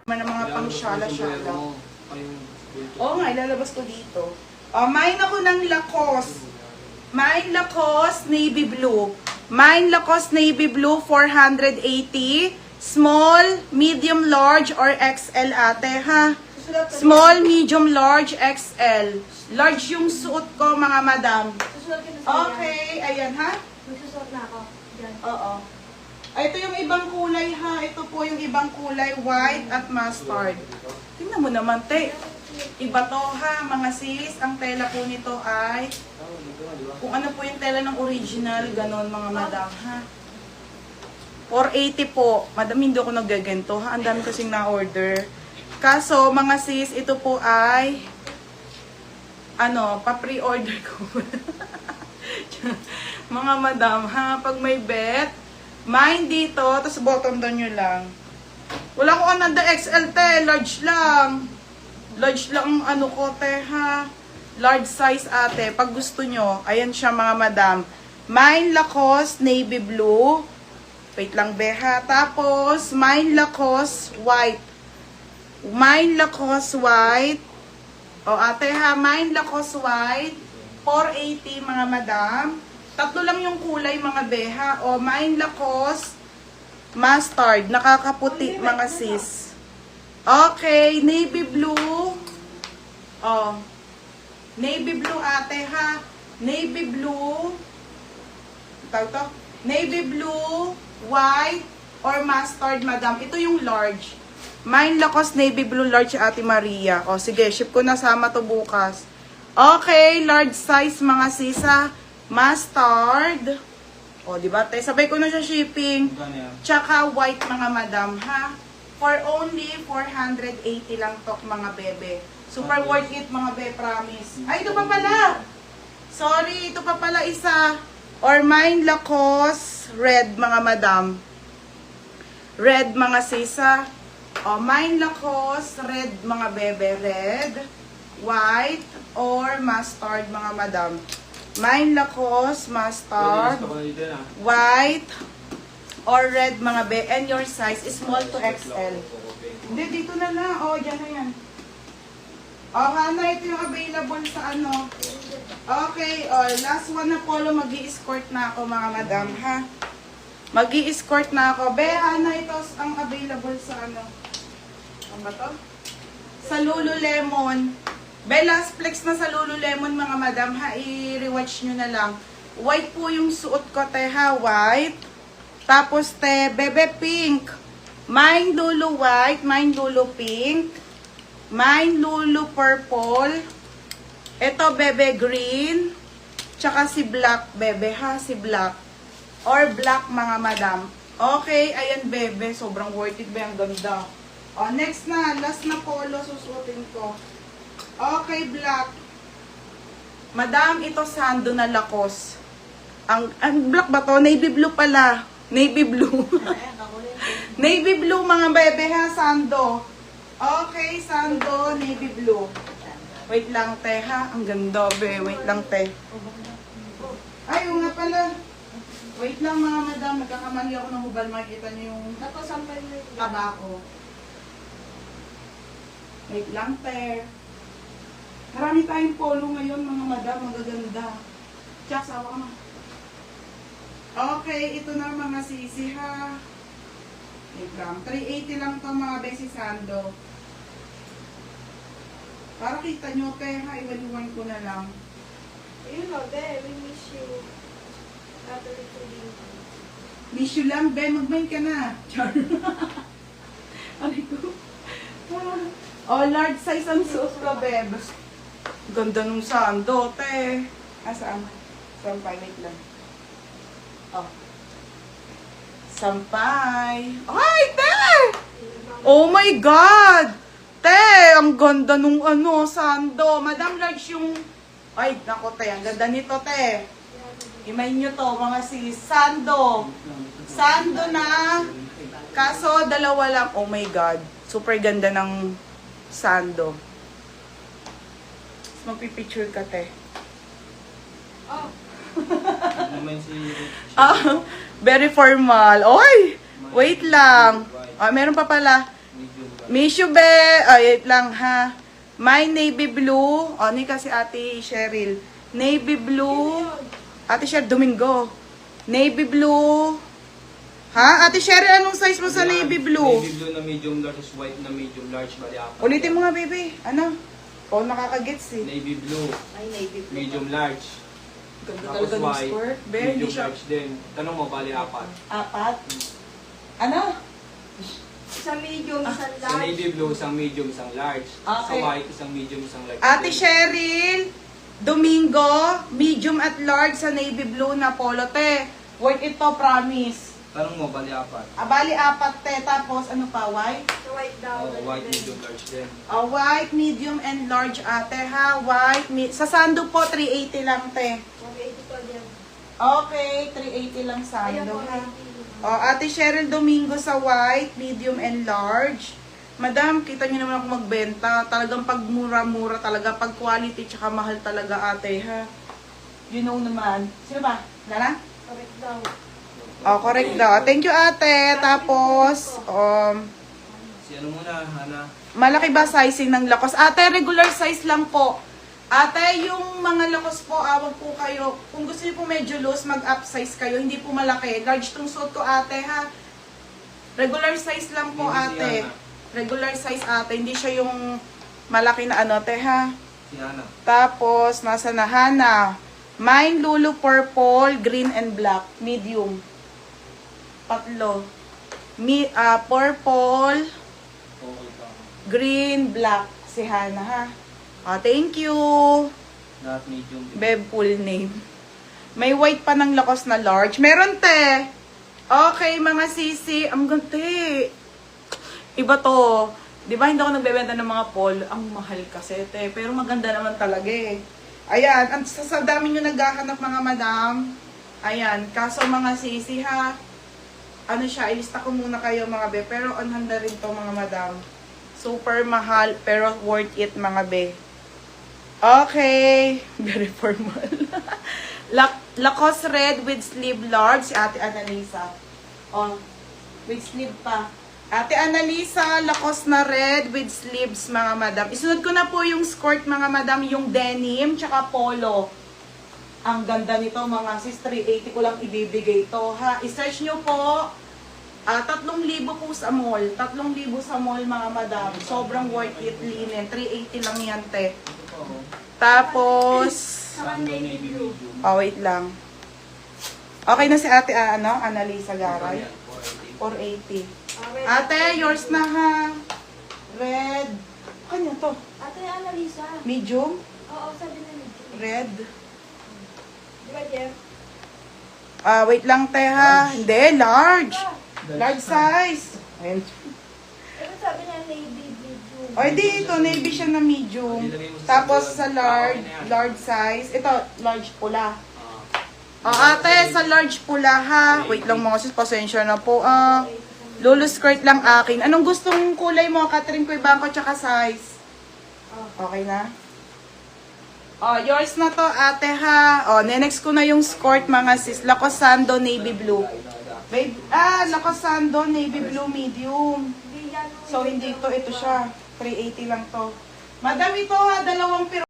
ng mga pang-shala-shala. Oo nga, ilalabas ko dito. Mine ako ng Lacoste. Mine Lacoste Navy Blue. Mine Lacoste Navy Blue, 480. Small, medium, large, or XL ate, ha? Small, medium, large, XL. Large yung suot ko, mga madam. Okay, ayan, ha? Magsusot na ako. Diyan. Oo. Ito yung ibang kulay, ha? Ito po yung ibang kulay, white at mustard. Tingnan mo naman, te. Iba to, ha, mga sis. Ang tela po nito ay, kung ano po yung tela ng original, ganon, mga madam, ha? 480 po. Madam, hindi ako nagagento, ha? Ang dami kasing na-order. Kaso, mga sis, ito po ay, pa-pre-order ko. Mga madam, ha? Pag may bet, mine dito, tapos bottom down nyo lang. Wala ko ananda XL, te. Large lang. Large lang ang ko, te, ha? Large size, ate. Pag gusto nyo, ayan siya, mga madam. Mine Lacoste Navy Blue. Wait lang, beha. Tapos, mine Lacoste White. Mine Lacoste White. O, ate, ha? Mine Lacoste White. 480, mga madam. Tatlo lang yung kulay, mga beha. O, mine Lacoste Mustard. Nakakaputi, mga sis. Okay, Navy Blue. O, Navy Blue, ate, ha? Navy Blue. Tawag to? Navy Blue, White, or Mustard, madam. Ito yung large. Mine Lacoste Navy Blue large, ate Maria. O, sige, ship ko na, sama to bukas. Okay, large size, mga sisa. Mustard. O, diba? Sabay ko na siya shipping. Tsaka white, mga madam, ha? For only 480 lang to, mga bebe. Super worth it, mga be, promise. Ay, ito pa pala. Sorry, ito pa pala isa. Or mine Lacoste red, mga madam. Red, mga sisa. O, mine Lacoste red, mga bebe. Red, white, or mustard, mga madam. Mine Lacoste, mustard, white, or red, mga be. And your size is small to XL. Hindi, dito na lang. O, dyan na yan. O, Hana, ito yung available sa ano. Okay, o, last one na polo. Mag-i-escort na ako, mga madam, ha? Mag-i-escort na ako. Be, Hana, ito ang available sa ano. Ano ba to? Sa Lululemon. Be, last flex na sa Lululemon, mga madam, ha? I-rewatch nyo na lang. White po yung suot ko, te, ha? White. Tapos, te, bebe, pink. Mine Lulu white, mine Lulu pink. Mine Lulu purple. Ito, bebe, green. Tsaka si black, bebe, ha? Si black. Or black, mga madam. Okay, ayan, bebe. Sobrang worth it ba? Ang ganda. O, next na. Last na polo susuotin ko. Okay, black. Madam, ito sando na Lacoste. Ang black ba to? Navy blue pala. Navy blue. Navy blue, mga bebe, ha? Sando. Okay, sando, navy blue. Wait lang, te, ha? Ang ganda, be. Wait lang, te. Ay, yung nga pala. Wait lang, mga madam. Nagkakamali ako ng hubal. Makikita niyo yung tabako. Wait lang, te. Marami tayong polo ngayon, mga madam. Magaganda. Tsak, sawa ka na. Okay, ito na mga sisi, ha? Wait lang. 380 lang to, mga besi sando. Para kita nyo, te, ha? Iwan-iwan ko na lang. You know, there, we miss you. After the fooding. Miss you lang, be. Mag-main ka na. Char. Aray ko. Oh, large size ang suot ko, beb. Ganda nung sando, te. Saan? Sampay, wait lang. Oh. Sampay. Ay, te! Oh my God! Te, ang ganda nung sando. Madam, large yung... Ay, nako, te. Ang ganda nito, te. Imay nyo to, mga sis. Sando. Sando na. Kaso, dalawa lang. Oh my God. Super ganda ng sando. Magpipicture ka, te. Oh. Very formal. Oy! Wait lang. Meron pa pala. Medium Miss you, be. Ay, wait lang, ha. My navy blue. O, ni kasi ate Cheryl. Navy blue. Ate Cheryl, Domingo. Navy blue. Ha? Ate Cheryl, anong size mo sa navy blue? Navy blue na medium large, is white na medium large, bali apat. Ulitin mo nga, baby. Ano? O, nakakagets eh. Navy blue, Ay, navy blue. medium large. Ganda Tapos talaga ng white, skirt. Be, hindi medium siya large din. Tanong mo, bali apat. apat. Ano? Isang medium, isang Sa large. navy blue, isang medium, isang large. Sa Okay. white, isang medium, isang large. Ate din. Cheryl, Domingo, medium at large sa navy blue na polo, te. Worth ito, promise. Tanong mo, bali apat. Bali, apat, te. Tapos, ano pa, white? Sa white daw. Oh, white, medium, large din. White, medium, and large, ate, ha? White, sa sando po, 380 lang, te. 180 pa din. Okay, 380 lang Ayan sando, po, ha? 180. Ate Cheryl Domingo sa white, medium, and large. Madam, kita niyo naman ako magbenta. Talagang pag mura-mura talaga. Pag quality, tsaka mahal talaga, ate, ha? You know naman. Sino ba? Lala? Correct daw. Correct daw. Thank you, ate. Tapos, Si ano muna, Hana? malaki ba sizing ng lakos? Ate, regular size lang po. Ate, yung mga lakos po, awag po kayo. Kung gusto niyo po medyo loose, mag-upsize kayo. Hindi po malaki. Large tong suot ko, ate, ha? Regular size lang po, Hindi si ate. Hana. Regular size, ate. Hindi siya yung malaki na ano, ate, ha? Si Hana. Tapos, nasa na, Hana. Mine, Lulu, purple, green, and black. Medium. Patlo. Purple, Okay pa. green, black. Si Hana, ha? Thank you. Not medium. Beb full name. May white pa ng lakos na large. Meron, te. Okay, mga sisi. Ang ganti. Iba to. Di ba hindi ako nagbebenta ng mga pol? Ang mahal kasi, te. Pero maganda naman talaga eh. Ayan. Sa dami nyo naghahanap, mga madam. Ayan. Kaso mga sisi, ha? Ano siya, ilista ko muna kayo, mga be. Pero on handa rin to, mga madam. Super mahal, pero worth it, mga be. Okay. Very formal. Lacoste red with sleeve large. Si Ate Annalisa. With sleeve pa. Ate Annalisa, Lacoste na red with sleeves, mga madam. Isunod ko na po yung skirt, mga madam. Yung denim, tsaka polo. Ang ganda nito, mga sis. 380 ko lang ibibigay to, ha. I-search nyo po. 3,000 po sa mall. 3,000 sa mall, mga madam. Sobrang worth it, linen. 380 lang yan, te. Tapos, Saka navy blue. wait lang. Okay na si ate, Annalisa Garay. 480. Ate, yours na, ha. Red. Kanya to? Ate Annalisa. Medium? Oo, sabi na medium. Red. Di ba, Jeff? Wait lang, te, ha. Hindi, large. Large size. Ayun. Ito sabi na navy blue. O, hindi ito. Navy siya na medium. Tapos sa large size. Ito, large pula. Ate, sa large pula, ha. Wait lang mga sis, pasensya na po. Lulu skirt lang akin. Anong gustong kulay mo, Catherine Coy Bangko, tsaka size? Okay na? Yours na to, ate, ha. Next ko na yung skirt, mga sis. Lacoste Sando, navy blue. Babe, Lacoste Sando, navy blue, medium. Hindi yan. So, hindi ito siya. 380 lang to. Madam, ito, 2 piraso.